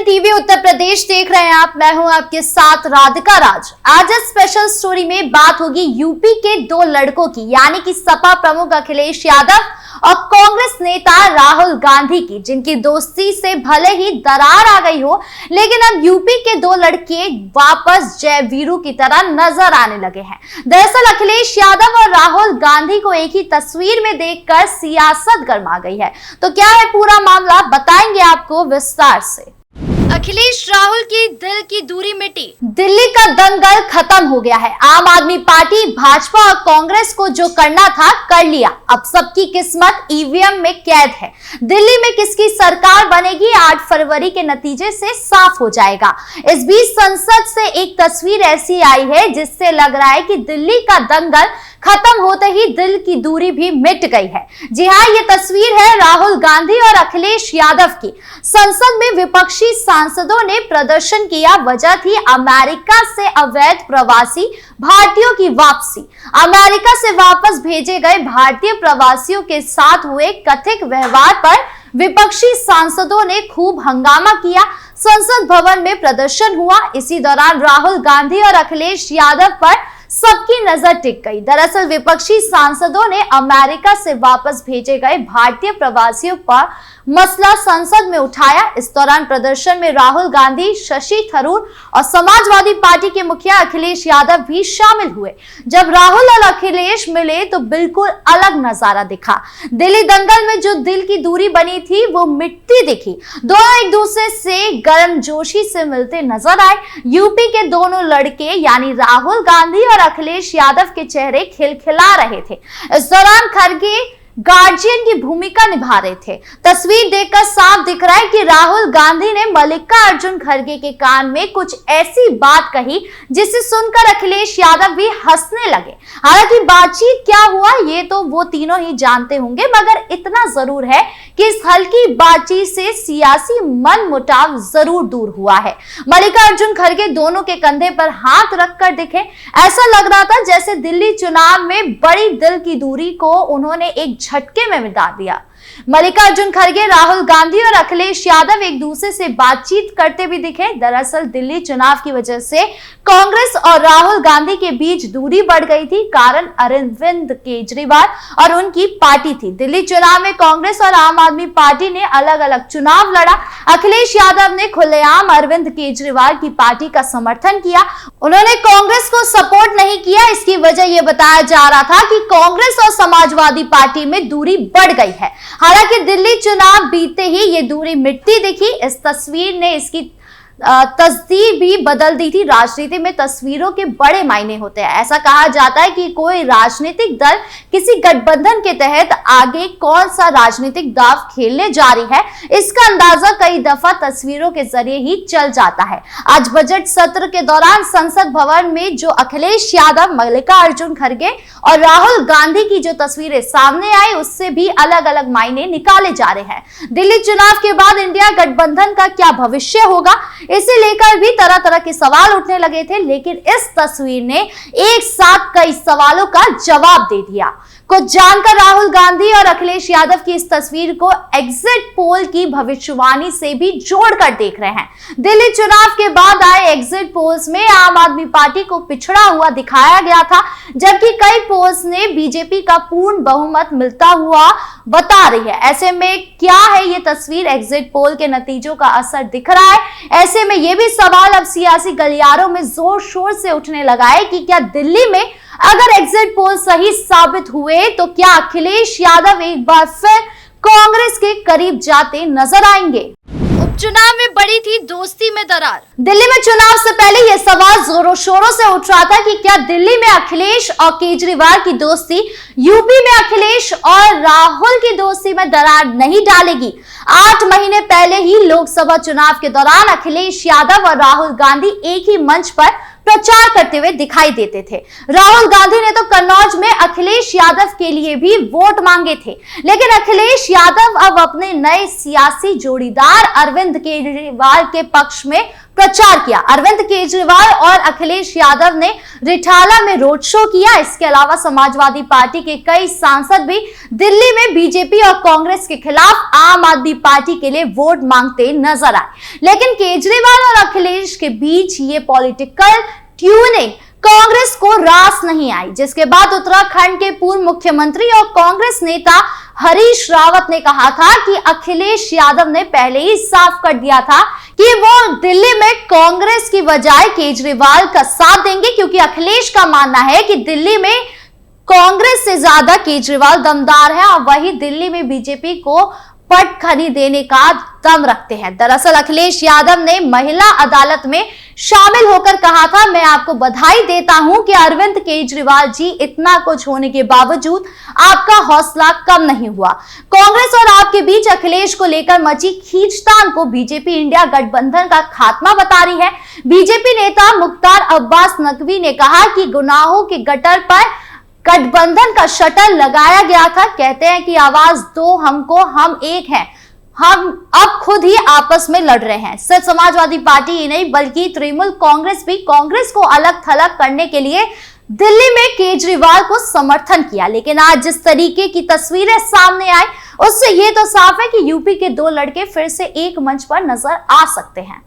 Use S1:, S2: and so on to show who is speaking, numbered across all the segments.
S1: TV Uttar Pradesh देख रहे हैं आप। मैं हूं आपके साथ राधिका राज। आज इस स्पेशल स्टोरी में बात होगी यूपी के दो लड़कों की, यानी कि सपा प्रमुख अखिलेश यादव और कांग्रेस नेता राहुल गांधी की, जिनकी दोस्ती से भले ही दरार आ गई हो, लेकिन अब यूपी के दो लड़के वापस जय वीरू की तरह नजर आने लगे हैं। दरअसल अखिलेश यादव और राहुल गांधी को एक ही तस्वीर में देखकर सियासत गर्मा गई है। तो क्या है पूरा मामला, बताएंगे आपको विस्तार से। अखिलेश राहुल की दिल की दूरी मिटी, दिल्ली का दंगल खत्म हो गया है। आम आदमी पार्टी, भाजपा और कांग्रेस को जो करना था कर लिया। अब सबकी किस्मत ईवीएम में कैद है। दिल्ली में किसकी सरकार बनेगी 8 फरवरी के नतीजे से साफ हो जाएगा। इस बीच संसद से एक तस्वीर ऐसी आई है जिससे लग रहा है कि दिल्ली का दंगल खत्म होते ही दिल की दूरी भी मिट गई है। जी हाँ, ये तस्वीर है राहुल गांधी और अखिलेश यादव की। संसद में विपक्षी सांसदों ने प्रदर्शन किया। वजह थी अमेरिका से अवैध प्रवासी भारतीयों की वापसी। अमेरिका से वापस भेजे गए भारतीय प्रवासियों के साथ हुए कथित व्यवहार पर विपक्षी सांसदों ने खूब हंगामा किया। संसद भवन में प्रदर्शन हुआ। इसी दौरान राहुल गांधी और अखिलेश यादव पर सबकी नजर टिक गई। दरअसल विपक्षी सांसदों ने अमेरिका से वापस भेजे गए भारतीय प्रवासियों पर मसला संसद में उठाया। इस दौरान प्रदर्शन में राहुल गांधी, शशि थरूर और समाजवादी पार्टी के मुखिया अखिलेश यादव भी शामिल हुए। जब राहुल और अखिलेश मिले तो बिल्कुल अलग नजारा दिखा। दिल्ली दंगल में जो दिल की दूरी बनी थी वो मिटती दिखी। दोनों एक दूसरे से गर्मजोशी से मिलते नजर आए। यूपी के दोनों लड़के यानी राहुल गांधी और अखिलेश यादव के चेहरे खिलखिला रहे थे। इस दौरान खड़गे गार्जियन की भूमिका निभा रहे थे। तस्वीर देखकर साफ दिख रहा है कि राहुल गांधी ने मल्लिकार्जुन खड़गे के कान में कुछ ऐसी बात कही जिसे सुनकर अखिलेश यादव भी हंसने लगे। हालांकि बातचीत क्या हुआ ये तो वो तीनों ही जानते होंगे, मगर इतना जरूर है कि इस हल्की बातचीत से सियासी मनमुटाव जरूर दूर हुआ है। मल्लिकार्जुन खड़गे दोनों के कंधे पर हाथ रखकर दिखे। ऐसा लग रहा था जैसे दिल्ली चुनाव में बड़ी दिल की दूरी को उन्होंने एक झटके में मिटा दिया। मल्लिकार्जुन खड़गे, राहुल गांधी और अखिलेश यादव एक दूसरे से बातचीत करते भी दिखे। दरअसल दिल्ली चुनाव की वजह से कांग्रेस और राहुल गांधी के बीच दूरी बढ़ गई थी। कारण अरविंद केजरीवाल और उनकी पार्टी थी। दिल्ली चुनाव में कांग्रेस और आम आदमी पार्टी ने अलग अलग चुनाव लड़ा। अखिलेश यादव ने खुलेआम अरविंद केजरीवाल की पार्टी का समर्थन किया। उन्होंने कांग्रेस को सपोर्ट नहीं किया। इसकी वजह यह बताया जा रहा था कि कांग्रेस और समाजवादी पार्टी में दूरी बढ़ गई है। हालांकि दिल्ली चुनाव बीतते ही ये दूरी मिटती दिखी। इस तस्वीर ने इसकी तस्दीर भी बदल दी थी। राजनीति में तस्वीरों के बड़े मायने होते हैं। ऐसा कहा जाता है कि कोई राजनीतिक दल किसी गठबंधन के तहत आगे कौन सा राजनीतिक दांव खेलने जा रही है, इसका अंदाजा कई दफा तस्वीरों के जरिए ही चल जाता है। आज बजट सत्र के दौरान संसद भवन में जो अखिलेश यादव, मल्लिकार्जुन खड़गे और राहुल गांधी की जो तस्वीरें सामने आई, उससे भी अलग अलग मायने निकाले जा रहे हैं। दिल्ली चुनाव के बाद इंडिया गठबंधन का क्या भविष्य होगा, इसे लेकर भी तरह तरह के सवाल उठने लगे थे, लेकिन इस तस्वीर ने एक साथ कई सवालों का जवाब दे दिया। कुछ जानकर राहुल गांधी और अखिलेश यादव की इस तस्वीर को एग्जिट पोल की भविष्यवाणी से भी जोड़कर देख रहे हैं। दिल्ली चुनाव के बाद आए एग्जिट पोल्स में आम आदमी पार्टी को पिछड़ा हुआ दिखाया गया था, जबकि कई पोल्स ने बीजेपी का पूर्ण बहुमत मिलता हुआ बता रही है। ऐसे में क्या है ये तस्वीर, एग्जिट पोल के नतीजों का असर दिख रहा है। ऐसे में यह भी सवाल अब सियासी गलियारों में जोर शोर से उठने लगा है कि क्या दिल्ली में अगर एग्जिट पोल सही साबित हुए तो क्या अखिलेश यादव एक बार फिर कांग्रेस के करीब जाते नजर आएंगे। उपचुनाव में बड़ी थी दोस्ती में दरार। दिल्ली में चुनाव से पहले यह सवाल जोरों शोरों से उठ रहा था कि क्या दिल्ली में अखिलेश और केजरीवाल की दोस्ती यूपी में अखिलेश और राहुल की दोस्ती में दरार नहीं डालेगी। 8 महीने पहले ही लोकसभा चुनाव के दौरान अखिलेश यादव और राहुल गांधी एक ही मंच पर प्रचार करते हुए दिखाई देते थे। राहुल गांधी ने तो कन्नौज में अखिलेश यादव के लिए भी वोट मांगे थे, लेकिन अखिलेश यादव अब अपने नए सियासी जोड़ीदार अरविंद केजरीवाल के पक्ष में प्रचार किया। अरविंद केजरीवाल और अखिलेश यादव ने रिठाला में रोड शो किया। इसके अलावा समाजवादी पार्टी के कई सांसद भी दिल्ली में बीजेपी और कांग्रेस के खिलाफ आम आदमी पार्टी के लिए वोट मांगते नजर आए। लेकिन केजरीवाल और अखिलेश के बीच ये पॉलिटिकल ट्यूनिंग कांग्रेस को रास नहीं आई, जिसके बाद उत्तराखंड के पूर्व मुख्यमंत्री और कांग्रेस नेता हरीश रावत ने कहा था कि अखिलेश यादव ने पहले ही साफ कर दिया था कि वो दिल्ली में कांग्रेस की बजाय केजरीवाल का साथ देंगे, क्योंकि अखिलेश का मानना है कि दिल्ली में कांग्रेस से ज्यादा केजरीवाल दमदार है और वही दिल्ली में बीजेपी को पटखनी देने का दम रखते हैं। दरअसल अखिलेश यादव ने महिला अदालत में शामिल होकर कहा था, मैं आपको बधाई देता हूं कि अरविंद केजरीवाल जी, इतना कुछ होने के बावजूद आपका हौसला कम नहीं हुआ। कांग्रेस और आपके बीच अखिलेश को लेकर मची खींचतान को बीजेपी इंडिया गठबंधन का खात्मा बता रही है। बीजेपी नेता मुख्तार अब्बास नकवी ने कहा कि गुनाहों के गटर पर गठबंधन का शटर लगाया गया था। कहते हैं कि आवाज दो हमको, हम एक हैं, हम अब खुद ही आपस में लड़ रहे हैं। सिर्फ समाजवादी पार्टी ही नहीं बल्कि तृणमूल कांग्रेस भी कांग्रेस को अलग थलग करने के लिए दिल्ली में केजरीवाल को समर्थन किया। लेकिन आज जिस तरीके की तस्वीरें सामने आई उससे ये तो साफ है कि यूपी के दो लड़के फिर से एक मंच पर नजर आ सकते हैं।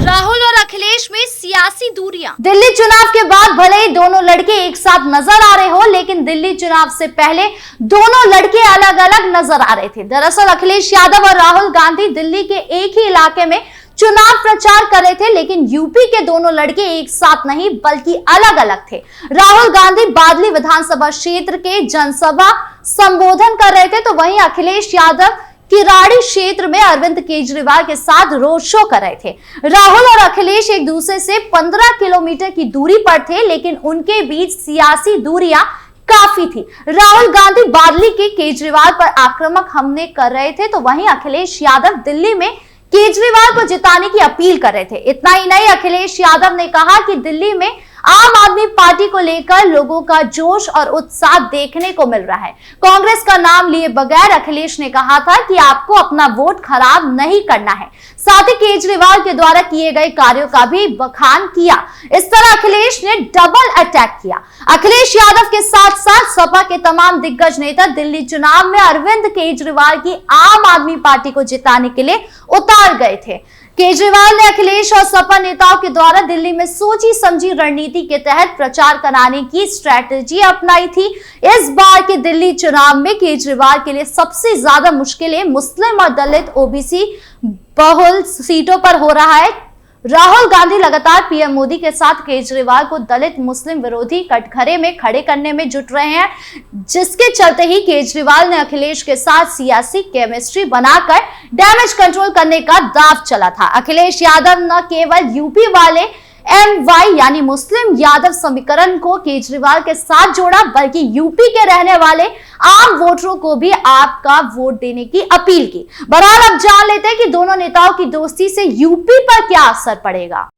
S1: राहुल और अखिलेश में सियासी दूरियां। दिल्ली चुनाव के बाद भले ही दोनों लड़के एक साथ नजर आ रहे हो, लेकिन दिल्ली चुनाव से पहले दोनों लड़के अलग अलग नजर आ रहे थे। दरअसल अखिलेश यादव और राहुल गांधी दिल्ली के एक ही इलाके में चुनाव प्रचार कर रहे थे, लेकिन यूपी के दोनों लड़के एक साथ नहीं बल्कि अलग अलग थे। राहुल गांधी बादली विधानसभा क्षेत्र के जनसभा संबोधन कर रहे थे, तो वहीं अखिलेश यादव किराड़ी क्षेत्र में अरविंद केजरीवाल के साथ रोड शो कर रहे थे। राहुल और अखिलेश एक दूसरे से 15 किलोमीटर की दूरी पर थे, लेकिन उनके बीच सियासी दूरियां काफी थी। राहुल गांधी बादली के केजरीवाल पर आक्रामक हमले कर रहे थे, तो वहीं अखिलेश यादव दिल्ली में केजरीवाल को जिताने की अपील कर रहे थे। इतना ही नहीं, अखिलेश यादव ने कहा कि दिल्ली में आम आदमी पार्टी को लेकर लोगों का जोश और उत्साह देखने को मिल रहा है। कांग्रेस का नाम लिए बगैर अखिलेश ने कहा था कि आपको अपना वोट खराब नहीं करना है। साथ ही केजरीवाल के द्वारा किए गए कार्यों का भी बखान किया। इस तरह अखिलेश ने डबल अटैक किया। अखिलेश यादव के साथ साथ सपा के तमाम दिग्गज नेता दिल्ली चुनाव में अरविंद केजरीवाल की आम आदमी पार्टी को जिताने के लिए उतार गए थे। केजरीवाल ने अखिलेश और सपा नेताओं के द्वारा दिल्ली में सोची समझी रणनीति के तहत प्रचार कराने की स्ट्रैटेजी अपनाई थी। इस बार के दिल्ली चुनाव में केजरीवाल के लिए सबसे ज्यादा मुश्किलें मुस्लिम और दलित ओबीसी बहुल सीटों पर हो रहा है। राहुल गांधी लगातार पीएम मोदी के साथ केजरीवाल को दलित मुस्लिम विरोधी कटघरे में खड़े करने में जुट रहे हैं, जिसके चलते ही केजरीवाल ने अखिलेश के साथ सियासी केमिस्ट्री बनाकर डैमेज कंट्रोल करने का दांव चला था। अखिलेश यादव न केवल यूपी वाले MY यानी मुस्लिम यादव समीकरण को केजरीवाल के साथ जोड़ा, बल्कि यूपी के रहने वाले आम वोटरों को भी आपका वोट देने की अपील की। बहरहाल अब जान लेते हैं कि दोनों नेताओं की दोस्ती से यूपी पर क्या असर पड़ेगा।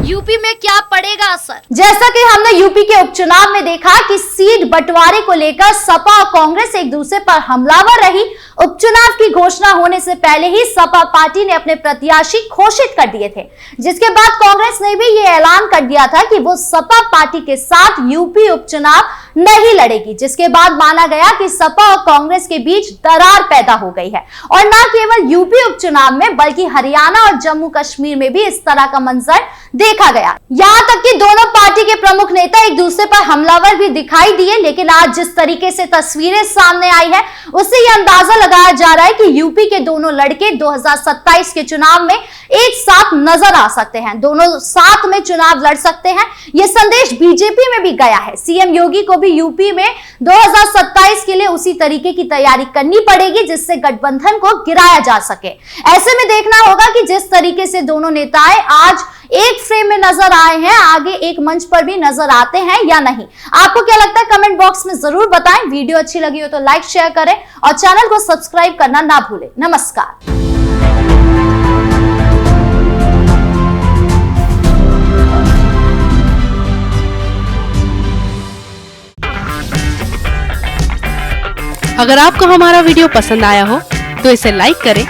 S1: यूपी में क्या पड़ेगा असर? जैसा कि हमने यूपी के उपचुनाव में देखा कि सीट बंटवारे को लेकर सपा और कांग्रेस एक दूसरे पर हमलावर रही। उपचुनाव की घोषणा होने से पहले ही सपा पार्टी ने अपने प्रत्याशी घोषित कर दिए थे, जिसके बाद कांग्रेस ने भी ये ऐलान कर दिया था कि वो सपा पार्टी के साथ यूपी उपचुनाव नहीं लड़ेगी, जिसके बाद माना गया कि सपा और कांग्रेस के बीच दरार पैदा हो गई है। और न केवल यूपी उपचुनाव में बल्कि हरियाणा और जम्मू कश्मीर में भी इस तरह का मंजर देखा गया। यहाँ तक कि दोनों पार्टी के प्रमुख नेता एक दूसरे पर हमलावर भी दिखाई दिए। लेकिन आज जिस तरीके से तस्वीरें सामने आई है उससे यह अंदाजा लगाया जा रहा है कि यूपी के दोनों लड़के 2027 के चुनाव में एक साथ नजर आ सकते हैं, दोनों साथ में चुनाव लड़ सकते हैं। यह संदेश बीजेपी में भी गया है। सीएम योगी को भी यूपी में 2027 के लिए उसी तरीके की तैयारी करनी पड़ेगी जिससे गठबंधन को गिराया जा सके। ऐसे में देखना होगा कि जिस तरीके से दोनों नेताएं आज एक फ्रेम में नजर आए हैं, आगे एक मंच पर भी नजर आते हैं या नहीं। आपको क्या लगता है कमेंट बॉक्स में जरूर बताएं। वीडियो अच्छी लगी हो तो लाइक शेयर करें और चैनल को सब्सक्राइब करना ना भूलें। नमस्कार।
S2: अगर आपको हमारा वीडियो पसंद आया हो तो इसे लाइक करें,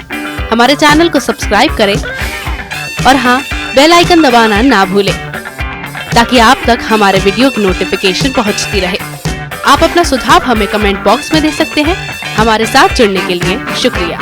S2: हमारे चैनल को सब्सक्राइब करें और हाँ, बेल आइकन दबाना ना भूलें ताकि आप तक हमारे वीडियो की नोटिफिकेशन पहुंचती रहे। आप अपना सुझाव हमें कमेंट बॉक्स में दे सकते हैं। हमारे साथ जुड़ने के लिए शुक्रिया।